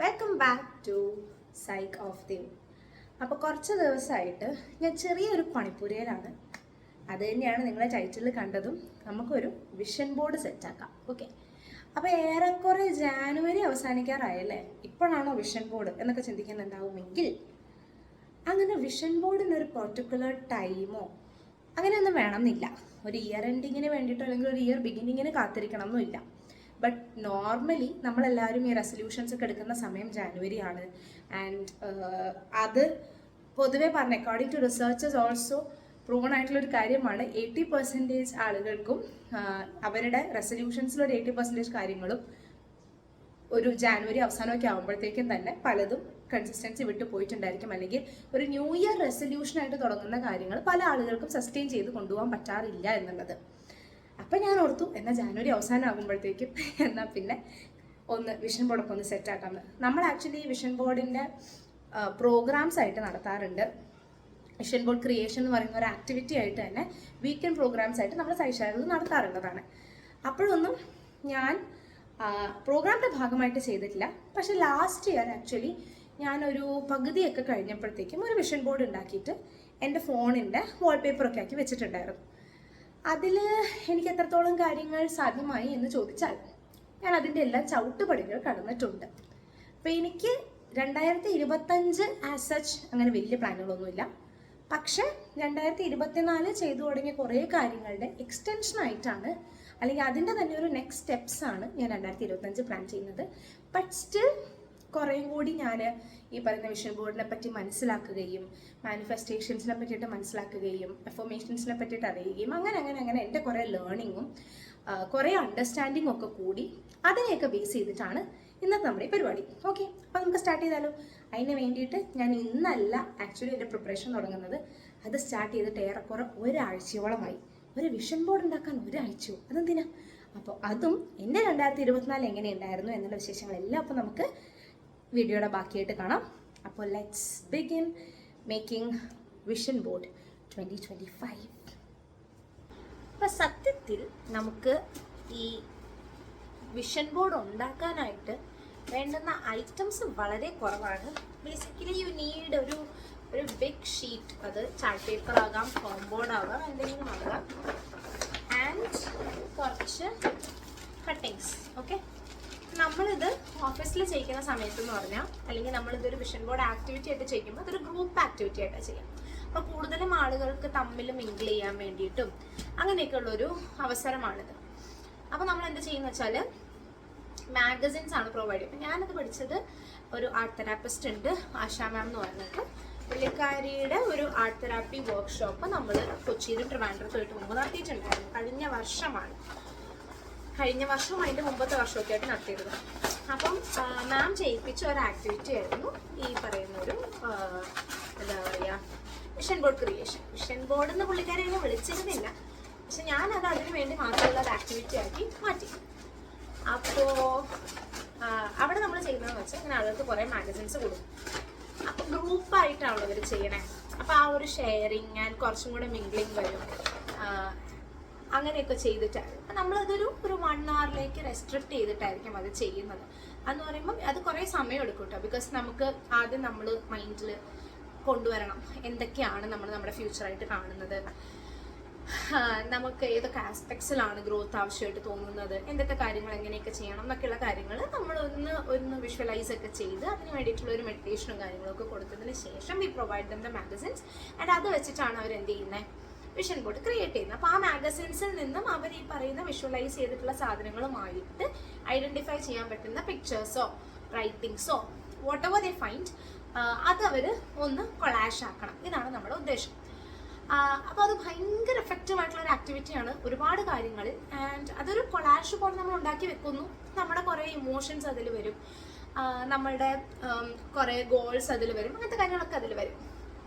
Welcome back to psych of the. അപ്പോൾ കുറച്ച് ദിവസമായിട്ട് ഞാൻ ചെറിയൊരു പണിപ്പുരയിലാണ്. അത് തന്നെയാണ് നിങ്ങളെ ടൈറ്റിൽ കണ്ടതും. നമുക്കൊരു വിഷൻ ബോർഡ് സെറ്റാക്കാം. ഓക്കെ, അപ്പോൾ ഏറെക്കുറെ ജാനുവരി അവസാനിക്കാറായല്ലേ, ഇപ്പോഴാണോ വിഷൻ ബോർഡ് എന്നൊക്കെ ചിന്തിക്കുന്നുണ്ടാവുമെങ്കിൽ അങ്ങനെ വിഷൻ ബോർഡിനൊരു പെർട്ടിക്കുലർ ടൈമോ അങ്ങനെയൊന്നും വേണമെന്നില്ല. ഒരു ഇയർ എൻഡിങ്ങിന് വേണ്ടിയിട്ടോ അല്ലെങ്കിൽ ഒരു ഇയർ ബിഗിനിങ്ങിന് കാത്തിരിക്കണം എന്നില്ല. ബട്ട് നോർമലി നമ്മളെല്ലാവരും ഈ റെസൊല്യൂഷൻസ് ഒക്കെ എടുക്കുന്ന സമയം ജാനുവരി ആണ്. ആൻഡ് അത് പൊതുവെ പറഞ്ഞ according to researchers also proven ആയിട്ടുള്ളൊരു കാര്യമാണ്. 80% ആളുകൾക്കും അവരുടെ റെസൊല്യൂഷൻസിലൊരു 80% കാര്യങ്ങളും ഒരു ജാനുവരി അവസാനമൊക്കെ ആകുമ്പോഴത്തേക്കും തന്നെ പലതും കൺസിസ്റ്റൻസി വിട്ടു പോയിട്ടുണ്ടായിരിക്കും. അല്ലെങ്കിൽ ഒരു ന്യൂ ഇയർ റെസൊല്യൂഷനായിട്ട് തുടങ്ങുന്ന കാര്യങ്ങൾ പല ആളുകൾക്കും സസ്റ്റെയിൻ ചെയ്ത് കൊണ്ടുപോകാൻ പറ്റാറില്ല എന്നുള്ളത്. അപ്പം ഞാൻ ഓർത്തു, എന്നാൽ ജാനുവരി അവസാനം ആകുമ്പോഴത്തേക്കും എന്നാൽ പിന്നെ ഒന്ന് വിഷൻ ബോർഡൊക്കെ ഒന്ന് സെറ്റാക്കാമെന്ന്. നമ്മൾ ആക്ച്വലി ഈ വിഷൻ ബോർഡിൻ്റെ പ്രോഗ്രാംസ് ആയിട്ട് നടത്താറുണ്ട്. വിഷൻ ബോർഡ് ക്രിയേഷൻ എന്ന് പറയുന്ന ഒരു ആക്ടിവിറ്റി ആയിട്ട് തന്നെ വീക്കെൻഡ് പ്രോഗ്രാംസ് ആയിട്ട് നമ്മൾ സൈഷാരിൽ നടത്താറുള്ളതാണ്. അപ്പോഴൊന്നും ഞാൻ പ്രോഗ്രാമിൻ്റെ ഭാഗമായിട്ട് ചെയ്തിട്ടില്ല. പക്ഷെ ലാസ്റ്റ് ഇയർ ആക്ച്വലി ഞാനൊരു പകുതിയൊക്കെ കഴിഞ്ഞപ്പോഴത്തേക്കും ഒരു വിഷൻ ബോർഡ് ഉണ്ടാക്കിയിട്ട് എൻ്റെ ഫോണിൻ്റെ വാൾപേപ്പറൊക്കെ ആക്കി വെച്ചിട്ടുണ്ടായിരുന്നു. അതിൽ എനിക്ക് എത്രത്തോളം കാര്യങ്ങൾ സാധ്യമായി എന്ന് ചോദിച്ചാൽ ഞാൻ അതിൻ്റെ എല്ലാ ചവിട്ടുപടികൾ കടന്നിട്ടുണ്ട്. അപ്പോൾ എനിക്ക് 2025 ആസ് സച്ച് അങ്ങനെ വലിയ പ്ലാനുകളൊന്നുമില്ല. പക്ഷേ 2024 ചെയ്തു തുടങ്ങിയ കുറേ കാര്യങ്ങളുടെ എക്സ്റ്റൻഷനായിട്ടാണ്, അല്ലെങ്കിൽ അതിൻ്റെ തന്നെ ഒരു നെക്സ്റ്റ് സ്റ്റെപ്സ് ആണ് ഞാൻ 2025 പ്ലാൻ ചെയ്യുന്നത്. ബട്ട് സ്റ്റിൽ കുറേയും കൂടി ഞാൻ ഈ പറയുന്ന വിഷൻ ബോർഡിനെ പറ്റി മനസ്സിലാക്കുകയും മാനിഫെസ്റ്റേഷൻസിനെ പറ്റിയിട്ട് മനസ്സിലാക്കുകയും അഫർമേഷൻസിനെ പറ്റിയിട്ട് അറിയുകയും അങ്ങനെ എൻ്റെ കുറേ ലേണിങ്ങും കുറേ അണ്ടർസ്റ്റാൻഡിങ്ങും ഒക്കെ കൂടി അതിനെയൊക്കെ ബേസ് ചെയ്തിട്ടാണ് ഇന്നത്തെ നമ്മുടെ ഈ പരിപാടി. ഓക്കെ, അപ്പോൾ നമുക്ക് സ്റ്റാർട്ട് ചെയ്താലോ. അതിന് വേണ്ടിയിട്ട് ഞാൻ ഇന്നല്ല ആക്ച്വലി എൻ്റെ പ്രിപ്പറേഷൻ തുടങ്ങുന്നത്. അത് സ്റ്റാർട്ട് ചെയ്തിട്ട് ഏറെക്കുറെ ഒരാഴ്ചയോളമായി. ഒരു വിഷൻ ബോർഡ് ഉണ്ടാക്കാൻ ഒരാഴ്ചയോ, അതെന്തിനാ? അപ്പോൾ അതും എൻ്റെ 2024 എങ്ങനെയുണ്ടായിരുന്നു എന്നുള്ള വിശേഷങ്ങളെല്ലാം അപ്പോൾ നമുക്ക് വീഡിയോയുടെ ബാക്കിയായിട്ട് കാണാം. അപ്പോൾ let's begin making vision board 2025. അപ്പോൾ സത്യത്തിൽ നമുക്ക് ഈ വിഷൻ ബോർഡ് ഉണ്ടാക്കാനായിട്ട് വേണ്ടുന്ന ഐറ്റംസ് വളരെ കുറവാണ്. ബേസിക്കലി യു നീഡ് ഒരു ബിഗ് ഷീറ്റ്. അത് ചാർട്ട് പേപ്പർ ആകാം, ഫോം ബോർഡ് ആകാം, എന്തെങ്കിലും ആകാം, ആൻഡ് കുറച്ച് കട്ടിങ്സ്. ഓക്കെ, നമ്മളിത് ഓഫീസിൽ ചെയ്യുന്ന സമയത്ത് എന്ന് പറഞ്ഞാൽ, അല്ലെങ്കിൽ നമ്മളിതൊരു വിഷൻ ബോർഡ് ആക്ടിവിറ്റി ആയിട്ട് ചെയ്യുമ്പോൾ അതൊരു ഗ്രൂപ്പ് ആക്ടിവിറ്റി ആയിട്ടാണ് ചെയ്യാം. അപ്പോൾ കൂടുതലും ആളുകൾക്ക് തമ്മിൽ മിങ്കിൾ ചെയ്യാൻ വേണ്ടിയിട്ടും അങ്ങനെയൊക്കെ ഉള്ളൊരു അവസരമാണിത്. അപ്പോൾ നമ്മൾ എന്ത് ചെയ്യുന്ന വെച്ചാൽ മാഗസിൻസ് ആണ് പ്രൊവൈഡ് ചെയ്യുന്നത്. ഞാനത് പഠിച്ചത് ഒരു ആർട്ട് തെറാപ്പിസ്റ്റ് ഉണ്ട്, ആശാ മാം എന്ന് പറഞ്ഞിട്ട്. പുള്ളിക്കാരിയുടെ ഒരു ആർട്ട് തെറാപ്പി വർക്ക്ഷോപ്പ് നമ്മൾ കൊച്ചിയിലും ട്രിവാൻഡ്രത്തുമായിട്ട് മുമ്പ് നടത്തിയിട്ടുണ്ടായിരുന്നു. കഴിഞ്ഞ വർഷവും അതിൻ്റെ മുമ്പത്തെ വർഷമൊക്കെ ആയിട്ട് നടത്തിയത്. അപ്പം മാം ചെയ്യിപ്പിച്ച ഒരു ആക്ടിവിറ്റി ആയിരുന്നു ഈ പറയുന്ന ഒരു എന്താ പറയുക vision board creation. Vision board എന്ന് പുള്ളിക്കാരെ അങ്ങനെ വിളിച്ചിരുന്നില്ല, പക്ഷെ ഞാനത് അതിന് വേണ്ടി മാത്രമുള്ള ഒരു ആക്ടിവിറ്റി ആക്കി മാറ്റി. അപ്പോൾ അവിടെ നമ്മൾ ചെയ്യുന്നതെന്ന് വെച്ചാൽ ഇങ്ങനെ ആളുകൾക്ക് കുറേ മാഗസിൻസ് കൊടുക്കും. അപ്പോൾ ഗ്രൂപ്പായിട്ടാണല്ലോ ഇവർ ചെയ്യണേ. അപ്പോൾ ആ ഒരു ഷെയറിങ് ആൻഡ് കുറച്ചും കൂടെ മിംഗ്ലിങ് വരും. അങ്ങനെയൊക്കെ ചെയ്തിട്ടായിരുന്നു. അപ്പം നമ്മളതൊരു 1 hourലേക്ക് റെസ്ട്രിക്റ്റ് ചെയ്തിട്ടായിരിക്കും അത് ചെയ്യുന്നത്. അതെന്ന് പറയുമ്പോൾ അത് കുറേ സമയം എടുക്കും കേട്ടോ. ബിക്കോസ് നമുക്ക് ആദ്യം നമ്മൾ മൈൻഡിൽ കൊണ്ടുവരണം എന്തൊക്കെയാണ് നമ്മൾ നമ്മുടെ ഫ്യൂച്ചറായിട്ട് കാണുന്നത്, നമുക്ക് ഏതൊക്കെ ആസ്പെക്ട്സിലാണ് ഗ്രോത്ത് ആവശ്യമായിട്ട് തോന്നുന്നത്, എന്തൊക്കെ കാര്യങ്ങൾ എങ്ങനെയൊക്കെ ചെയ്യണം എന്നൊക്കെയുള്ള കാര്യങ്ങൾ നമ്മൾ ഒന്ന് വിഷ്വലൈസ് ഒക്കെ ചെയ്ത് അതിന് വേണ്ടിയിട്ടുള്ള ഒരു മെഡിറ്റേഷനും കാര്യങ്ങളൊക്കെ കൊടുത്തതിന് ശേഷം V provide them the magazines. And അത് വെച്ചിട്ടാണ് അവർ എന്ത് ചെയ്യുന്നത്, വിഷൻ ബോർഡ് ക്രിയേറ്റ് ചെയ്യുന്നത്. അപ്പോൾ ആ മാഗസിൻസിൽ നിന്നും അവർ ഈ പറയുന്ന വിഷ്വലൈസ് ചെയ്തിട്ടുള്ള സാധനങ്ങളുമായിട്ട് ഐഡൻറ്റിഫൈ ചെയ്യാൻ പറ്റുന്ന പിക്ചേഴ്സോ റൈറ്റിങ്സോ വാട്ട് എവർ ദേ ഫൈൻഡ് അതവർ ഒന്ന് കൊളാഷ് ആക്കണം. ഇതാണ് നമ്മുടെ ഉദ്ദേശം. അപ്പോൾ അത് ഭയങ്കര എഫക്റ്റീവായിട്ടുള്ള ഒരു ആക്ടിവിറ്റിയാണ് ഒരുപാട് കാര്യങ്ങളിൽ. ആൻഡ് അതൊരു കൊളാഷ് പോലെ നമ്മൾ ഉണ്ടാക്കി വെക്കുന്നു. നമ്മുടെ കുറേ ഇമോഷൻസ് അതിൽ വരും, നമ്മളുടെ കുറേ ഗോൾസ് അതിൽ വരും, അങ്ങനത്തെ കാര്യങ്ങളൊക്കെ അതിൽ വരും.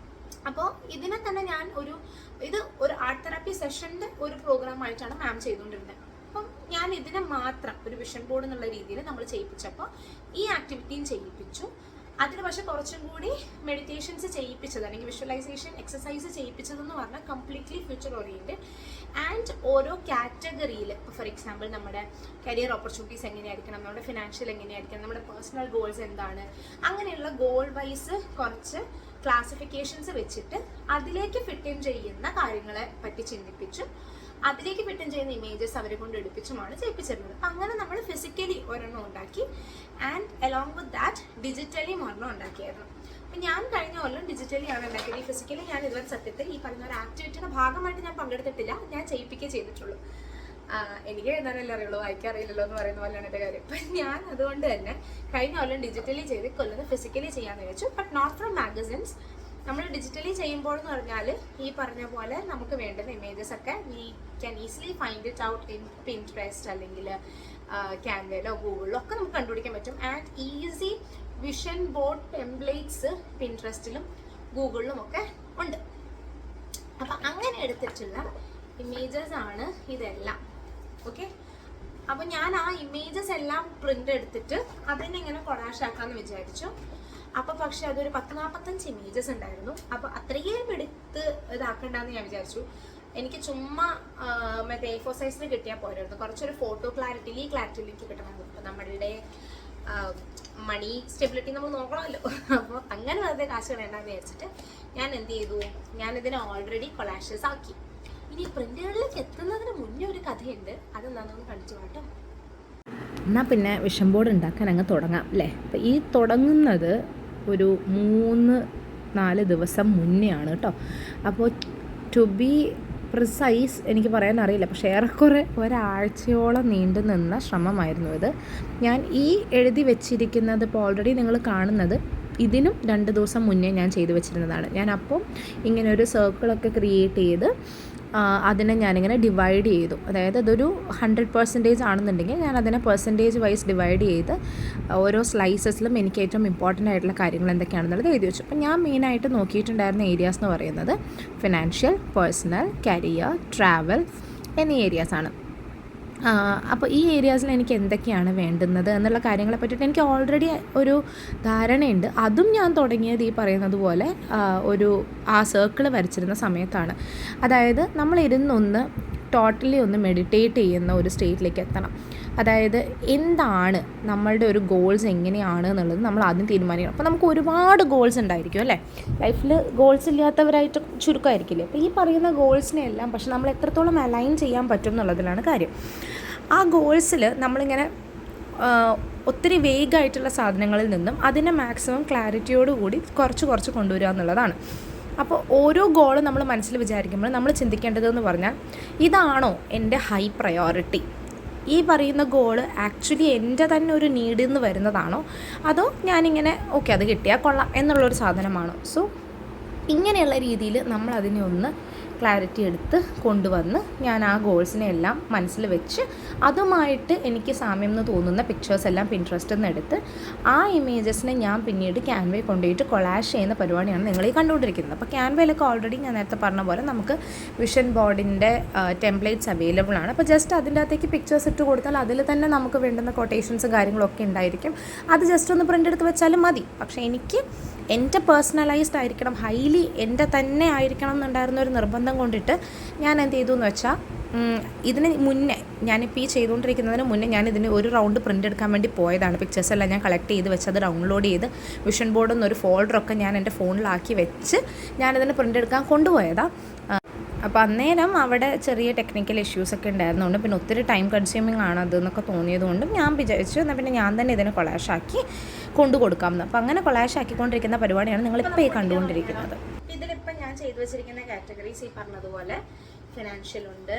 അപ്പോൾ ഇതിനെ തന്നെ ഞാൻ ഇത് ഒരു ആർട്ട് തെറാപ്പി സെഷൻ്റെ ഒരു പ്രോഗ്രാമായിട്ടാണ് മാം ചെയ്തുകൊണ്ടിരുന്നത്. അപ്പം ഞാൻ ഇതിനെ മാത്രം ഒരു വിഷൻ ബോർഡ് എന്നുള്ള രീതിയിൽ നമ്മൾ ചെയ്യിപ്പിച്ചപ്പോൾ ഈ ആക്ടിവിറ്റിയും ചെയ്യിപ്പിച്ചു. അതിന് പക്ഷെ കുറച്ചും കൂടി മെഡിറ്റേഷൻസ് ചെയ്യിപ്പിച്ചത് അല്ലെങ്കിൽ വിഷ്വലൈസേഷൻ എക്സസൈസ് ചെയ്യിപ്പിച്ചതെന്ന് പറഞ്ഞാൽ കംപ്ലീറ്റ്ലി ഫ്യൂച്ചർ ഓറിയൻറ്റഡ്. ആൻഡ് ഓരോ കാറ്റഗറിയിൽ, ഫോർ എക്സാമ്പിൾ നമ്മുടെ കരിയർ ഓപ്പർച്യൂണിറ്റീസ് എങ്ങനെയായിരിക്കണം, നമ്മുടെ ഫിനാൻഷ്യൽ എങ്ങനെയായിരിക്കണം, നമ്മുടെ പേഴ്സണൽ ഗോൾസ് എന്താണ്, അങ്ങനെയുള്ള ഗോൾ വൈസ് കുറച്ച് ക്ലാസിഫിക്കേഷൻസ് വെച്ചിട്ട് അതിലേക്ക് ഫിറ്റ് ഇൻ ചെയ്യുന്ന കാര്യങ്ങളെ പറ്റി ചിന്തിപ്പിച്ചും അതിലേക്ക് ഫിറ്റ് ഇൻ ചെയ്യുന്ന ഇമേജസ് അവരെ കൊണ്ട് എടുപ്പിച്ചുമാണ് ചെയ്യിപ്പിച്ചിരുന്നത്. അങ്ങനെ നമ്മൾ ഫിസിക്കലി ഒരെണ്ണം ഉണ്ടാക്കി and along with that digitally ഒരെണ്ണം ഉണ്ടാക്കിയായിരുന്നു. അപ്പം ഞാൻ കഴിഞ്ഞ കൊല്ലം ഡിജിറ്റലിയാണ് ഉണ്ടാക്കിയത്. ഈ ഫിസിക്കലി ഞാൻ ഇതുവരെ സത്യത്തിൽ ഈ പറഞ്ഞ ഒരു ആക്ടിവിറ്റിയുടെ ഭാഗമായിട്ട് ഞാൻ പങ്കെടുത്തിട്ടില്ല, ഞാൻ ചെയ്യിപ്പിക്കുകയെ ചെയ്തിട്ടുള്ളൂ. എനിക്ക് എഴുതാനല്ലേ അറിയുള്ളൂ, വായിക്കാറിയില്ലല്ലോ എന്ന് പറയുന്ന പോലെയാണ് എൻ്റെ കാര്യം. അപ്പം ഞാൻ അതുകൊണ്ട് തന്നെ കഴിഞ്ഞ കൊല്ലം ഡിജിറ്റലി ചെയ്ത് കൊല്ലം ഫിസിക്കലി ചെയ്യാമെന്ന് വെച്ചു. But not from magazines. നമ്മൾ ഡിജിറ്റലി ചെയ്യുമ്പോൾ എന്ന് പറഞ്ഞാൽ ഈ പറഞ്ഞ പോലെ നമുക്ക് വേണ്ടുന്ന ഇമേജസ് ഒക്കെ we can easily find it out in Pinterest അല്ലെങ്കിൽ ക്യാൻവയിലോ ഗൂഗിളിലോ ഒക്കെ നമുക്ക് കണ്ടുപിടിക്കാൻ പറ്റും. And easy vision board templates പിൻട്രസ്റ്റിലും ഗൂഗിളിലും ഒക്കെ ഉണ്ട്. അപ്പം അങ്ങനെ എടുത്തിട്ടുള്ള ഇമേജസ് ആണ് ഇതെല്ലാം. ഓക്കെ, അപ്പം ഞാൻ ആ ഇമേജസ് എല്ലാം പ്രിന്റ് എടുത്തിട്ട് അതിനെ ഇങ്ങനെ കൊളാഷ് ആക്കാമെന്ന് വിചാരിച്ചു. അപ്പോൾ പക്ഷെ അതൊരു 40-45 ഇമേജസ് ഉണ്ടായിരുന്നു. അപ്പോൾ അത്രയും എടുത്ത് ഇതാക്കണ്ടെന്ന് ഞാൻ വിചാരിച്ചു. എനിക്ക് ചുമ്മാ മറ്റേ A4 സൈസിൽ കിട്ടിയാൽ പോരായിരുന്നു, കുറച്ചൊരു ഫോട്ടോ ക്ലാരിറ്റിയിലേക്ക് കിട്ടണമായിരുന്നു. ഇപ്പം നമ്മളുടെ മണി സ്റ്റെബിലിറ്റി നമ്മൾ നോക്കണമല്ലോ. അപ്പോൾ അങ്ങനെ വെറുതെ കാശ് കളയണ്ടെന്ന് വിചാരിച്ചിട്ട് ഞാൻ എന്ത് ചെയ്തു, ഞാനിതിനെ ഓൾറെഡി കൊളാഷസ് ആക്കി. ഇനി പ്രിന്റുകളിലേക്ക് എത്തുന്നതിന് മുന്നേ ഒരു കഥയുണ്ട്, അതെന്താണെന്ന് കാണിച്ചു കേട്ടോ. എന്നാൽ പിന്നെ വിഷൻ ബോർഡ് ഉണ്ടാക്കാൻ അങ്ങ് തുടങ്ങാം അല്ലേ. അപ്പോൾ ഈ തുടങ്ങുന്നത് ഒരു 3-4 ദിവസം മുന്നേ ആണ് കേട്ടോ. അപ്പോൾ ടു ബി പ്രിസൈസ് എനിക്ക് പറയാൻ അറിയില്ല, പക്ഷേ ഏറെക്കുറെ ഒരാഴ്ചയോളം നീണ്ടു നിന്ന ശ്രമമായിരുന്നു ഇത്. ഞാൻ ഈ എഴുതി വെച്ചിരിക്കുന്നത് ഇപ്പോൾ ഓൾറെഡി നിങ്ങൾ കാണുന്നത് ഇതിനും 2 ദിവസം മുന്നേ ഞാൻ ചെയ്തു വെച്ചിരുന്നതാണ്. ഞാൻ അപ്പം ഇങ്ങനെ ഒരു സർക്കിളൊക്കെ ക്രിയേറ്റ് ചെയ്ത് അതിനെ ഞാനിങ്ങനെ ഡിവൈഡ് ചെയ്തു. അതായത് അതൊരു 100% ആണെന്നുണ്ടെങ്കിൽ ഞാൻ അതിനെ പെർസെൻറ്റേജ് വൈസ് ഡിവൈഡ് ചെയ്ത് ഓരോ സ്ലൈസസിലും എനിക്ക് ഏറ്റവും ഇമ്പോർട്ടൻ്റ് ആയിട്ടുള്ള കാര്യങ്ങൾ എന്തൊക്കെയാണെന്നുള്ളത് എഴുതി വെച്ചു. അപ്പം ഞാൻ മെയിനായിട്ട് നോക്കിയിട്ടുണ്ടായിരുന്ന ഏരിയാസ് എന്ന് പറയുന്നത് ഫിനാൻഷ്യൽ, പേഴ്സണൽ, കരിയർ, ട്രാവൽ എന്നീ ഏരിയാസാണ്. അപ്പോൾ ഈ ഏരിയാസിൽ എനിക്ക് എന്തൊക്കെയാണ് വേണ്ടുന്നത് എന്നുള്ള കാര്യങ്ങളെ പറ്റിയിട്ട് എനിക്ക് ഓൾറെഡി ഒരു ധാരണയുണ്ട്. അതും ഞാൻ തുടങ്ങിയത് ഈ പറയുന്നത് പോലെ ഒരു ആ സർക്കിൾ വരച്ചിരുന്ന സമയത്താണ്. അതായത് നമ്മളിരുന്നൊന്ന് ടോട്ടലി ഒന്ന് മെഡിറ്റേറ്റ് ചെയ്യുന്ന ഒരു സ്റ്റേറ്റിലേക്ക് എത്തണം. അതായത് എന്താണ് നമ്മളുടെ ഒരു ഗോൾസ് എങ്ങനെയാണ് എന്നുള്ളത് നമ്മൾ ആദ്യം തീരുമാനിക്കണം. അപ്പോൾ നമുക്ക് ഒരുപാട് ഗോൾസ് ഉണ്ടായിരിക്കും അല്ലേ, ലൈഫിൽ ഗോൾസ് ഇല്ലാത്തവരായിട്ട് ചുരുക്കമായിരിക്കില്ലേ. അപ്പോൾ ഈ പറയുന്ന ഗോൾസിനെ എല്ലാം പക്ഷെ നമ്മൾ എത്രത്തോളം അലൈൻ ചെയ്യാൻ പറ്റും എന്നുള്ളതിലാണ് കാര്യം. ആ ഗോൾസിൽ നമ്മളിങ്ങനെ ഒത്തിരി വേഗമായിട്ടുള്ള സാധനങ്ങളിൽ നിന്നും അതിനെ മാക്സിമം ക്ലാരിറ്റിയോടുകൂടി കുറച്ച് കൊണ്ടുവരിക എന്നുള്ളതാണ്. അപ്പോൾ ഓരോ ഗോളും നമ്മൾ മനസ്സിൽ വിചാരിക്കുമ്പോൾ നമ്മൾ ചിന്തിക്കേണ്ടതെന്ന് പറഞ്ഞാൽ ഇതാണോ എൻ്റെ ഹൈ പ്രയോറിറ്റി, ഈ പറയുന്ന ഗോള് ആക്ച്വലി എൻ്റെ തന്നെ ഒരു നീഡിൽ നിന്ന് വരുന്നതാണോ, അതോ ഞാനിങ്ങനെ ഓക്കെ അത് കിട്ടിയാൽ കൊള്ളാം എന്നുള്ളൊരു സാധനമാണോ. സോ ഇങ്ങനെയുള്ള രീതിയിൽ നമ്മൾ അതിനെ ഒന്ന് ക്ലാരിറ്റി എടുത്ത് കൊണ്ടുവന്ന് ഞാൻ ആ ഗോൾസിനെ എല്ലാം മനസ്സിൽ വെച്ച് അതുമായിട്ട് എനിക്ക് സാമ്യം എന്ന് തോന്നുന്ന പിക്ചേഴ്സ് എല്ലാം പിൻട്രസ്റ്റിൽ നിന്ന് എടുത്ത് ആ ഇമേജസിനെ ഞാൻ പിന്നീട് ക്യാൻവയിൽ കൊണ്ടുപോയിട്ട് കൊളാഷ് ചെയ്യുന്ന പരിപാടിയാണ് നിങ്ങൾ ഈ കണ്ടുകൊണ്ടിരിക്കുന്നത്. അപ്പോൾ ക്യാൻവയിലൊക്കെ ഓൾറെഡി ഞാൻ നേരത്തെ പറഞ്ഞ പോലെ നമുക്ക് വിഷൻ ബോർഡിൻ്റെ ടെംപ്ലേറ്റ്സ് അവൈലബിൾ ആണ്. അപ്പോൾ ജസ്റ്റ് അതിൻ്റെ അകത്തേക്ക് പിക്ചേഴ്സ് ഇട്ട് കൊടുത്താൽ അതിൽ തന്നെ നമുക്ക് വേണ്ടുന്ന കൊട്ടേഷൻസും കാര്യങ്ങളൊക്കെ ഉണ്ടായിരിക്കും. അത് ജസ്റ്റ് ഒന്ന് പ്രിൻ്റ് എടുത്ത് വെച്ചാലും മതി. പക്ഷേ എനിക്ക് എൻ്റെ പേഴ്സണലൈസ്ഡ് ആയിരിക്കണം, ഹൈലി എൻ്റെ തന്നെ ആയിരിക്കണം എന്നുണ്ടായിരുന്ന ഒരു നിർബന്ധം കൊണ്ടിട്ട് ഞാൻ എന്ത് ചെയ്തു എന്ന് വെച്ചാൽ ഇതിന് മുന്നേ ഞാനിപ്പോൾ ഈ ചെയ്തുകൊണ്ടിരിക്കുന്നതിന് മുന്നേ ഞാൻ ഇതിന് ഒരു റൗണ്ട് പ്രിൻ്റ് എടുക്കാൻ വേണ്ടി പോയതാണ്. പിക്ചേഴ്സ് എല്ലാം ഞാൻ കളക്ട് ചെയ്ത് വെച്ച് അത് ഡൗൺലോഡ് ചെയ്ത് വിഷൻ ബോർഡിൽ നിന്നൊരു ഫോൾഡറൊക്കെ ഞാൻ എൻ്റെ ഫോണിലാക്കി വെച്ച് ഞാനിതിന് പ്രിൻ്റ് എടുക്കാൻ കൊണ്ടുപോയതാണ്. അപ്പോൾ അന്നേരം അവിടെ ചെറിയ ടെക്നിക്കൽ ഇഷ്യൂസൊക്കെ ഉണ്ടായിരുന്നുകൊണ്ട് പിന്നെ ഒത്തിരി ടൈം കൺസ്യൂമിങ് ആണ് അതെന്നൊക്കെ തോന്നിയതുകൊണ്ടും ഞാൻ വിചാരിച്ചു എന്നാൽ പിന്നെ ഞാൻ തന്നെ ഇതിനെ കൊളാഷാക്കി കൊണ്ടു കൊടുക്കാമെന്ന്. അപ്പോൾ അങ്ങനെ കൊളാഷാക്കിക്കൊണ്ടിരിക്കുന്ന പരിപാടിയാണ് നിങ്ങളിപ്പോൾ ഈ കണ്ടുകൊണ്ടിരിക്കുന്നത്. ഇതിലിപ്പോൾ ഞാൻ ചെയ്തു വെച്ചിരിക്കുന്ന കാറ്റഗറീസ് ഈ പറഞ്ഞതുപോലെ ഫിനാൻഷ്യൽ ഉണ്ട്,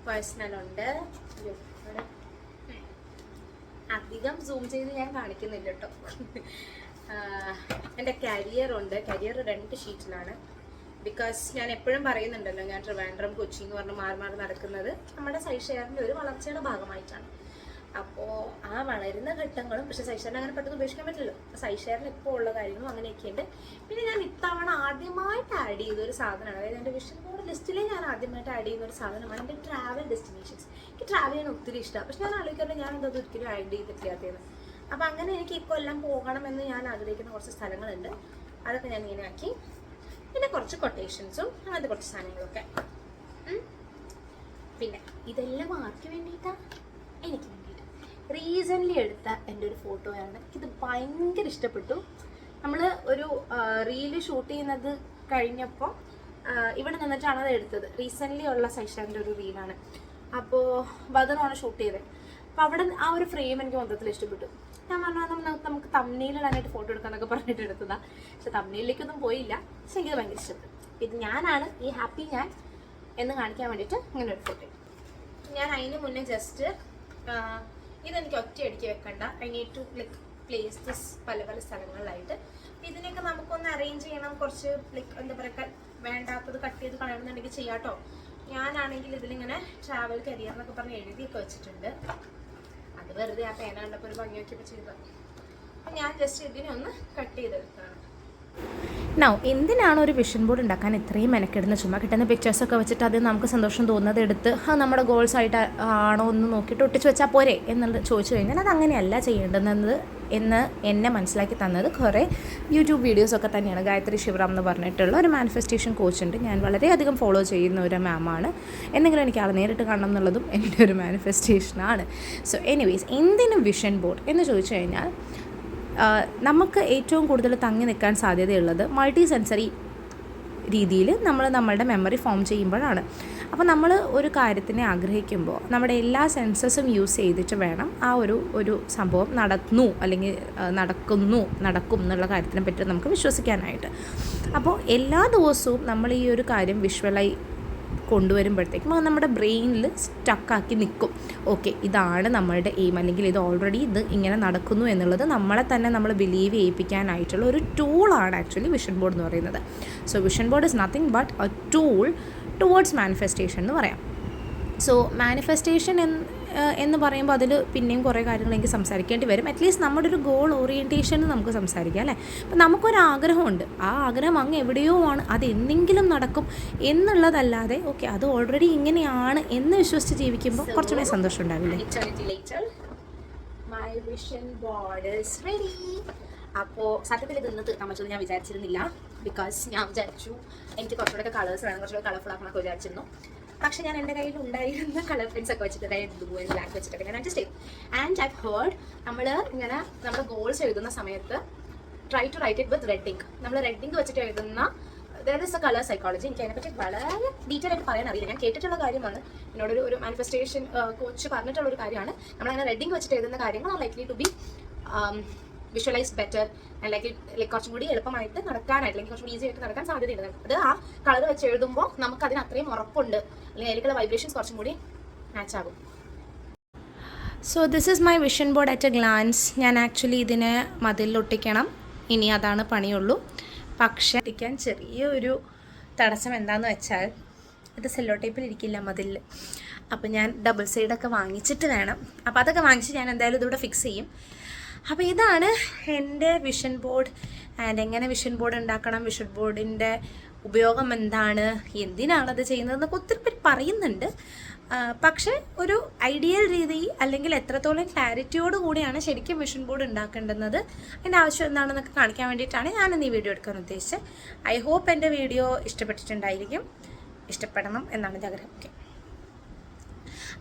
പേഴ്സണൽ ഉണ്ട്. അധികം സൂം ചെയ്ത് ഞാൻ കാണിക്കുന്നില്ല കേട്ടോ. എൻ്റെ കരിയർ ഉണ്ട്. കരിയർ 2 ഷീറ്റിലാണ്. ബിക്കോസ് ഞാൻ എപ്പോഴും പറയുന്നുണ്ടല്ലോ, ഞാൻ ട്രിവാൻഡ്രം, കൊച്ചി എന്ന് പറഞ്ഞ് മാറി നടക്കുന്നത് നമ്മുടെ സൈഷെയറിൻ്റെ ഒരു വളർച്ചയുടെ ഭാഗമായിട്ടാണ്. അപ്പോൾ ആ വളരുന്ന ഘട്ടങ്ങളും, പക്ഷേ സൈഷെയറിനെ അങ്ങനെ പെട്ടെന്ന് ഉപേക്ഷിക്കാൻ പറ്റില്ലല്ലോ. അപ്പോൾ സൈഷെയറിന് ഇപ്പോൾ ഉള്ള കാര്യങ്ങളും അങ്ങനെയൊക്കെയുണ്ട്. പിന്നെ ഞാൻ ഇത്തവണ ആദ്യമായിട്ട് ആഡ് ചെയ്തൊരു സാധനമാണ്, അതായത് എൻ്റെ വിഷൻ ബോർഡ് ലിസ്റ്റിൽ ഞാൻ ആദ്യമായിട്ട് ആഡ് ചെയ്യുന്ന ഒരു സാധനമാണ് എൻ്റെ ട്രാവൽ ഡെസ്റ്റിനേഷൻസ്. എനിക്ക് ട്രാവൽ ചെയ്യാൻ ഒത്തിരി ഇഷ്ടമാണ്, പക്ഷെ ഞാൻ ആലോചിക്കാറുണ്ട് ഞാൻ എന്തോ ഒരിക്കലും ആഡ് ചെയ്തിട്ടില്ലാത്തതെന്ന്. അപ്പോൾ അങ്ങനെ എനിക്ക് ഇപ്പോൾ എല്ലാം പോകണമെന്ന് ഞാൻ ആഗ്രഹിക്കുന്ന കുറച്ച് സ്ഥലങ്ങളുണ്ട്, അതൊക്കെ ഞാൻ ഇങ്ങനെ ആക്കി. പിന്നെ കുറച്ച് കൊട്ടേഷൻസും അങ്ങനത്തെ കുറച്ച് സാധനങ്ങളൊക്കെ. പിന്നെ ഇതെല്ലാം ആർക്ക് വേണ്ടിയിട്ടാണ്? എനിക്ക് വേണ്ടിയിട്ട്. റീസെൻ്റ്ലി എടുത്ത എൻ്റെ ഒരു ഫോട്ടോയാണ്. എനിക്കിത് ഭയങ്കര ഇഷ്ടപ്പെട്ടു. നമ്മൾ ഒരു റീല് ഷൂട്ട് ചെയ്യുന്നത് കഴിഞ്ഞപ്പോൾ ഇവിടെ നിന്നിട്ടാണ് അത് എടുത്തത്. റീസെൻ്റ്ലി ഉള്ള സൈഷാൻ്റെ ഒരു റീലാണ്. അപ്പോൾ ബദറാണ് ഷൂട്ട് ചെയ്തത്. അപ്പോൾ അവിടെ ആ ഒരു ഫ്രെയിം എനിക്ക് മൊത്തത്തിൽ ഇഷ്ടപ്പെട്ടു. ഞാൻ പറഞ്ഞാൽ നമുക്ക് തമ്മിലിടാനായിട്ട് ഫോട്ടോ എടുക്കാന്നൊക്കെ പറഞ്ഞിട്ട് എടുത്തതാണ്. പക്ഷെ തമ്മിലിലേക്കൊന്നും പോയില്ല. പക്ഷെ എനിക്കത് ഭയങ്കര ഇഷ്ടപ്പെട്ടു. ഇത് ഞാനാണ് ഈ ഹാപ്പി ഞാൻ എന്ന് കാണിക്കാൻ വേണ്ടിയിട്ട് ഇങ്ങനെ ഒരു ഫോട്ടോ. ഞാൻ അതിന് മുന്നേ ജസ്റ്റ് ഇതെനിക്ക് ഒറ്റയടിക്ക് വെക്കണ്ട. I need to like place this പല പല സ്ഥലങ്ങളിലായിട്ട്. ഇതിനൊക്കെ നമുക്കൊന്ന് അറേഞ്ച് ചെയ്യണം. കുറച്ച് ലൈക്ക് എന്താ പറയുക, വേണ്ടാത്തത് കട്ട് ചെയ്ത് കളയണമെന്നുണ്ടെങ്കിൽ ചെയ്യാട്ടോ. ഞാനാണെങ്കിൽ ഇതിലിങ്ങനെ ട്രാവൽ കരിയർ എന്നൊക്കെ പറഞ്ഞ് എഴുതിയൊക്കെ വെച്ചിട്ടുണ്ട്. അത് വെറുതെ ആ പേന കണ്ടപ്പോൾ ഒരു ഭംഗി നോക്കിയപ്പോൾ ചെയ്തതാണ്. അപ്പം ഞാൻ ജസ്റ്റ് ഇതിനെ ഒന്ന് കട്ട് ചെയ്തെടുത്താണ്. എന്തിനാണ് ഒരു വിഷൻ ബോർഡ് ഉണ്ടാക്കാൻ ഇത്രയും മെനക്കെടുന്ന? ചുമ്മാ കിട്ടുന്ന പിക്ചേഴ്സൊക്കെ വെച്ചിട്ട് അത് നമുക്ക് സന്തോഷം തോന്നുന്നത് എടുത്ത് നമ്മുടെ ഗോൾസ് ആയിട്ട് ആണോ എന്ന് നോക്കിയിട്ട് ഒട്ടിച്ച് വെച്ചാൽ പോരെ എന്നുള്ളത് ചോദിച്ചു കഴിഞ്ഞാൽ അത് അങ്ങനെയല്ല ചെയ്യേണ്ടുന്നത് എന്ന് എന്നെ മനസ്സിലാക്കി തന്നത് കുറേ യൂട്യൂബ് വീഡിയോസൊക്കെ തന്നെയാണ്. ഗായത്രി ശിവറാം എന്ന് പറഞ്ഞിട്ടുള്ള ഒരു മാനിഫെസ്റ്റേഷൻ കോച്ചുണ്ട്. ഞാൻ വളരെയധികം ഫോളോ ചെയ്യുന്ന ഒരു മാമാണ്. എന്തെങ്കിലും എനിക്ക് ആളെ നേരിട്ട് കാണണം എന്നുള്ളതും എൻ്റെ ഒരു മാനിഫെസ്റ്റേഷനാണ്. സോ എനിവേസ്, എന്തിനും വിഷൻ ബോർഡ് എന്ന് ചോദിച്ചു കഴിഞ്ഞാൽ നമുക്ക് ഏറ്റവും കൂടുതൽ തങ്ങി നിൽക്കാൻ സാധ്യതയുള്ളത് മൾട്ടി സെൻസറി രീതിയിൽ നമ്മളുടെ മെമ്മറി ഫോം ചെയ്യുമ്പോഴാണ്. അപ്പോൾ നമ്മൾ ഒരു കാര്യത്തിനെ ആഗ്രഹിക്കുമ്പോൾ നമ്മുടെ എല്ലാ സെൻസസും യൂസ് ചെയ്തിട്ട് വേണം ആ ഒരു സംഭവം നടന്നു അല്ലെങ്കിൽ നടക്കും എന്നുള്ള കാര്യത്തിനെ പറ്റി നമുക്ക് വിശ്വസിക്കാനായിട്ട്. അപ്പോൾ എല്ലാ ദിവസവും നമ്മൾ ഈ ഒരു കാര്യം കൊണ്ടുവരുമ്പോഴത്തേക്കും അത് നമ്മുടെ ബ്രെയിനിൽ സ്റ്റക്കാക്കി നിൽക്കും. ഓക്കെ, ഇതാണ് നമ്മളുടെ എയിം, അല്ലെങ്കിൽ ഇത് ഓൾറെഡി ഇത് ഇങ്ങനെ നടക്കുന്നു എന്നുള്ളത് നമ്മളെ തന്നെ നമ്മൾ ബിലീവ് ചെയ്യിപ്പിക്കാനായിട്ടുള്ള ഒരു ടൂളാണ് ആക്ച്വലി വിഷൻ ബോർഡ് എന്ന് പറയുന്നത്. So vision board is nothing but A tool towards manifestation എന്ന് പറയാം. സോ മാനിഫെസ്റ്റേഷൻ എന്ന് പറയുമ്പോൾ അതിൽ പിന്നെയും കുറേ കാര്യങ്ങൾ എനിക്ക് സംസാരിക്കേണ്ടി വരും. അറ്റ്ലീസ്റ്റ് നമ്മുടെ ഒരു ഗോൾ ഓറിയൻറ്റേഷന് നമുക്ക് സംസാരിക്കാം അല്ലേ. അപ്പം നമുക്കൊരാഗ്രഹമുണ്ട്, ആ ആഗ്രഹം അങ്ങ് എവിടെയോ ആണ്, അത് എന്തെങ്കിലും നടക്കും എന്നുള്ളതല്ലാതെ ഓക്കെ അത് ഓൾറെഡി ഇങ്ങനെയാണ് എന്ന് വിശ്വസിച്ച് ജീവിക്കുമ്പോൾ കുറച്ചുകൂടി സന്തോഷം ഉണ്ടാവില്ലേ. അപ്പോൾ സത്യത്തിൽ ഇത് ഇന്ന് തീർക്കാൻ പറ്റുമെന്ന് ഞാൻ വിചാരിച്ചിരുന്നില്ല. ബിക്കോസ് ഞാൻ വിചാരിച്ചു എനിക്ക് കുറച്ചുകൂടെ കളേഴ്സ് വേണം, കുറച്ചുകൂടെ കളർഫുൾ ആക്കണമൊക്കെ വിചാരിച്ചിരുന്നു. പക്ഷെ ഞാൻ എൻ്റെ കയ്യിൽ ഉണ്ടായിരുന്ന കളർ പെൻസ് ഒക്കെ വെച്ചിട്ട് റെഡ്, ബ്ലൂ ആൻഡ് ബ്ലാക്ക് വെച്ചിട്ടൊക്കെ ഞാൻ അഡ്ജസ്റ്റ് ചെയ്തു. ആൻഡ് ഐ ഹേർഡ് നമ്മൾ ഇങ്ങനെ നമ്മുടെ ഗോൾസ് എഴുതുന്ന സമയത്ത് try to write it with red ink. നമ്മൾ റെഡ് ഇങ്ക് വെച്ചിട്ട് എഴുതുന്ന there is a colour psychology. എനിക്ക് അതിനെപ്പറ്റി വളരെ ഡീറ്റെയിൽ ആയിട്ട് പറയാൻ അറിയില്ല. ഞാൻ കേട്ടിട്ടുള്ള കാര്യമാണ്, എന്നോടൊരു മാനിഫെസ്റ്റേഷൻ കോച്ച് പറഞ്ഞിട്ടുള്ളൊരു കാര്യമാണ്. നമ്മളങ്ങനെ റെഡ് ഇങ്ക് വെച്ചിട്ട് എഴുതുന്ന കാര്യങ്ങൾ are likely to be visualise better and like കുറച്ചും കൂടി എളുപ്പമായിട്ട് നടക്കാനായിട്ട്, അല്ലെങ്കിൽ കുറച്ചും ഈസി ആയിട്ട് നടക്കാൻ സാധ്യതയുണ്ട്. അത് ആ കളർ വെച്ച് എഴുതുമ്പോൾ നമുക്ക് അതിന് അത്രയും ഉറപ്പുണ്ട്, അല്ലെങ്കിൽ അതിലേക്കുള്ള വൈബ്രേഷൻസ് കുറച്ചും കൂടി മാച്ച് ആകും. So this is my vision board at a glance. ഞാൻ ആക്ച്വലി ഇതിനെ മതിലൊട്ടിക്കണം, ഇനി അതാണ് പണിയുള്ളൂ. പക്ഷേ ഒട്ടിക്കാൻ ചെറിയൊരു തടസ്സം എന്താണെന്ന് വെച്ചാൽ ഇത് സെല്ലോ ടേപ്പിൽ ഇരിക്കില്ല മതിലിൽ. അപ്പോൾ ഞാൻ ഡബിൾ സൈഡൊക്കെ വാങ്ങിച്ചിട്ട് വേണം. അപ്പോൾ അതൊക്കെ വാങ്ങിച്ച് ഞാൻ എന്തായാലും ഇതിവിടെ ഫിക്സ് ചെയ്യും. അപ്പോൾ ഇതാണ് എൻ്റെ വിഷൻ ബോർഡ്. ആൻഡ് എങ്ങനെ വിഷൻ ബോർഡ് ഉണ്ടാക്കണം, വിഷൻ ബോർഡിൻ്റെ ഉപയോഗം എന്താണ്, എന്തിനാണത് ചെയ്യുന്നതെന്നൊക്കെ ഒത്തിരി പേര് പറയുന്നുണ്ട്. പക്ഷേ ഒരു ഐഡിയൽ രീതി അല്ലെങ്കിൽ എത്രത്തോളം ക്ലാരിറ്റിയോട് കൂടിയാണ് ശരിക്കും വിഷൻ ബോർഡ് ഉണ്ടാക്കേണ്ടുന്നത്, അതിൻ്റെ ആവശ്യം എന്താണെന്നൊക്കെ കാണിക്കാൻ വേണ്ടിയിട്ടാണ് ഞാനിന്ന് ഈ വീഡിയോ എടുക്കാൻ ഉദ്ദേശിച്ചത്. ഐ ഹോപ്പ് എൻ്റെ വീഡിയോ ഇഷ്ടപ്പെട്ടിട്ടുണ്ടായിരിക്കും, ഇഷ്ടപ്പെടണം എന്നാണ് എൻ്റെ ആഗ്രഹം. ഓക്കെ,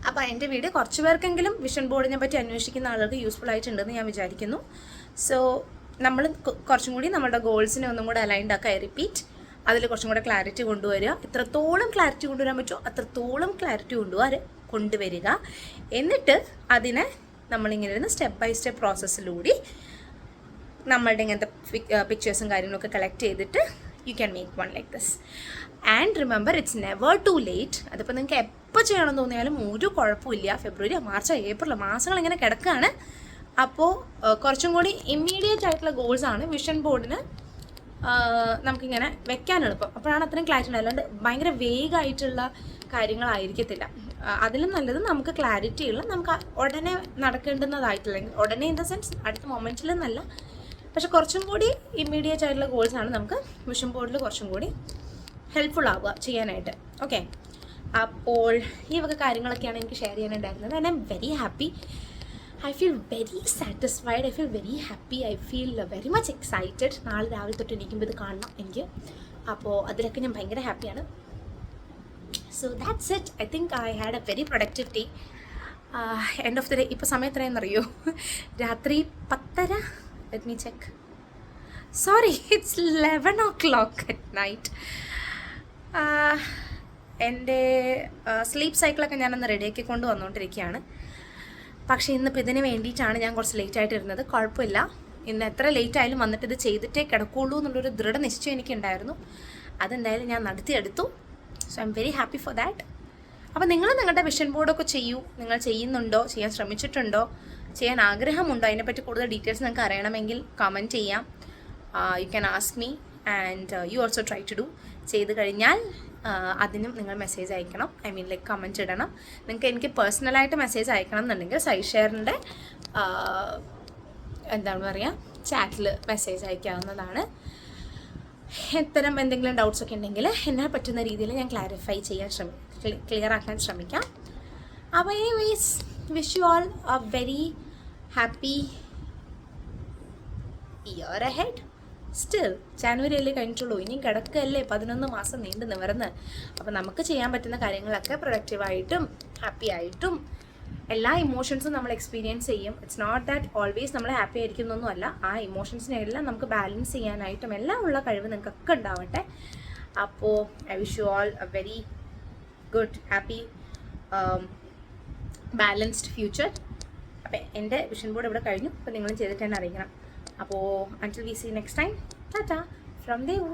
അപ്പോൾ എൻ്റെ വീഡിയോ കുറച്ച് പേർക്കെങ്കിലും വിഷൻ ബോർഡിനെ പറ്റി അന്വേഷിക്കുന്ന ആളുകൾക്ക് യൂസ്ഫുൾ ആയിട്ടുണ്ടെന്ന് ഞാൻ വിചാരിക്കുന്നു. സോ നമ്മൾ കുറച്ചും കൂടി നമ്മുടെ ഗോൾസിനെ ഒന്നും കൂടെ അലൈൻഡ് ആക്കുക. ഐ റിപ്പീറ്റ്, അതിൽ കുറച്ചും കൂടെ ക്ലാരിറ്റി കൊണ്ടുവരിക. എത്രത്തോളം ക്ലാരിറ്റി കൊണ്ടുവരാൻ പറ്റുമോ അത്രത്തോളം ക്ലാരിറ്റി കൊണ്ടുവരിക. എന്നിട്ട് അതിനെ നമ്മളിങ്ങനെ ഇരുന്ന് സ്റ്റെപ്പ് ബൈ സ്റ്റെപ്പ് പ്രോസസ്സിലൂടെ നമ്മളുടെ ഇങ്ങനത്തെ പിക്ചേഴ്സും കാര്യങ്ങളൊക്കെ കളക്ട് ചെയ്തിട്ട് you can make one like this. And remember, it's never to late. അതിപ്പോൾ നിങ്ങൾക്ക് എപ്പോൾ ചെയ്യണമെന്ന് തോന്നിയാലും ഒരു കുഴപ്പമില്ല. ഫെബ്രുവരി, മാർച്ച്, ഏപ്രിൽ മാസങ്ങൾ ഇങ്ങനെ കിടക്കുകയാണ്. അപ്പോൾ കുറച്ചും കൂടി ഇമ്മീഡിയറ്റ് ആയിട്ടുള്ള ഗോൾസാണ് വിഷൻ ബോർഡിന് നമുക്കിങ്ങനെ വെക്കാൻ എളുപ്പം. അപ്പോഴാണ് അത്രയും ക്ലാരിറ്റി ഉണ്ട്. അല്ലാണ്ട് ഭയങ്കര വേഗമായിട്ടുള്ള കാര്യങ്ങളായിരിക്കത്തില്ല. അതിലും നല്ലത് നമുക്ക് ക്ലാരിറ്റി ഉള്ള, നമുക്ക് ഉടനെ നടക്കേണ്ടുന്നതായിട്ടുള്ള, ഉടനെ ഇൻ ദ സെൻസ് അടുത്ത മൊമെൻറ്റിൽ എന്നല്ല, പക്ഷെ കുറച്ചും കൂടി ഇമ്മീഡിയറ്റ് ആയിട്ടുള്ള ഗോൾസാണ് നമുക്ക് വിഷൻ ബോർഡിൽ കുറച്ചും കൂടി ഹെൽപ്ഫുൾ ആവുക ചെയ്യാനായിട്ട്. ഓക്കെ, അപ്പോൾ ഈ വക കാര്യങ്ങളൊക്കെയാണ് എനിക്ക് ഷെയർ ചെയ്യാനുണ്ടായിരുന്നത്. And I'm very happy. I feel very satisfied. I feel very happy. I feel very much excited. നാളെ രാവിലെ തൊട്ട് എണീക്കുമ്പോൾ ഇത് കാണണം എനിക്ക്. അപ്പോൾ അതിലൊക്കെ ഞാൻ ഭയങ്കര ഹാപ്പിയാണ്. So that's it. I think I had A very productive day. End of the day. ഇപ്പോൾ സമയം എത്രയെന്നറിയോ? രാത്രി 10:30. Let me check. Sorry, it's 11 o'clock at night. എൻ്റെ സ്ലീപ്പ് സൈക്കിളൊക്കെ ഞാനൊന്ന് റെഡിയാക്കി കൊണ്ട് വന്നുകൊണ്ടിരിക്കുകയാണ്. പക്ഷേ ഇന്നിപ്പോൾ ഇതിന് വേണ്ടിയിട്ടാണ് ഞാൻ കുറച്ച് ലേറ്റായിട്ട് ഇരുന്നത്. കുഴപ്പമില്ല, ഇന്ന് എത്ര ലേറ്റ് ആയാലും വന്നിട്ട് ഇത് ചെയ്തിട്ടേ കിടക്കുള്ളൂ എന്നുള്ളൊരു ദൃഢനിശ്ചയം എനിക്കുണ്ടായിരുന്നു. അതെന്തായാലും ഞാൻ നടത്തിയെടുത്തു. So I'm very happy for that. അപ്പോൾ നിങ്ങൾ നിങ്ങളുടെ വിഷൻ ബോർഡൊക്കെ ചെയ്യൂ. നിങ്ങൾ ചെയ്യുന്നുണ്ടോ, ചെയ്യാൻ ശ്രമിച്ചിട്ടുണ്ടോ, ചെയ്യാൻ ആഗ്രഹമുണ്ടോ, അതിനെപ്പറ്റി കൂടുതൽ ഡീറ്റെയിൽസ് നിങ്ങൾക്ക് അറിയണമെങ്കിൽ കമൻറ്റ് ചെയ്യാം. You can ask me and you also try to do. ചെയ്ത് കഴിഞ്ഞാൽ അതിനും നിങ്ങൾ മെസ്സേജ് അയക്കണം. ഐ മീൻ ലൈക്ക് കമൻറ്റ് ഇടണം. നിങ്ങൾക്ക് എനിക്ക് പേഴ്സണലായിട്ട് മെസ്സേജ് അയക്കണം എന്നുണ്ടെങ്കിൽ സൈഷെയറിൻ്റെ എന്താണ് പറയുക, ചാറ്റിൽ മെസ്സേജ് അയക്കാവുന്നതാണ്. ഇത്തരം എന്തെങ്കിലും ഡൗട്ട്സ് ഒക്കെ ഉണ്ടെങ്കിൽ എന്നാൽ പറ്റുന്ന രീതിയിൽ ഞാൻ ക്ലാരിഫൈ ചെയ്യാൻ ക്ലിയർ ആക്കാൻ ശ്രമിക്കാം. അപ്പോൾ anyways, wish you all A very happy year ahead. Still January അല്ലേ കഴിഞ്ഞിട്ടുള്ളൂ, ഇനിയും കിടക്കല്ലേ 11 മാസം നീണ്ടു നിവർന്ന്. അപ്പോൾ നമുക്ക് ചെയ്യാൻ പറ്റുന്ന കാര്യങ്ങളൊക്കെ പ്രൊഡക്റ്റീവായിട്ടും ഹാപ്പി ആയിട്ടും എല്ലാ ഇമോഷൻസും നമ്മൾ എക്സ്പീരിയൻസ് ചെയ്യും. ഇറ്റ്സ് നോട്ട് ദാറ്റ് ഓൾവേസ് നമ്മൾ ഹാപ്പി ആയിരിക്കുന്നൊന്നുമല്ല. ആ ഇമോഷൻസിനെല്ലാം നമുക്ക് ബാലൻസ് ചെയ്യാനായിട്ടും എല്ലാം ഉള്ള കഴിവ് നിങ്ങൾക്കൊക്കെ ഉണ്ടാവട്ടെ. അപ്പോൾ I wish you all A very good happy balanced future. അപ്പം എൻ്റെ വിഷൻ ബോർഡ് ഇവിടെ കഴിഞ്ഞു. അപ്പോൾ നിങ്ങളും ചെയ്തിട്ട് തന്നെ അറിയിക്കണം. അപ്പോൾ until we see next time, tata from Devu.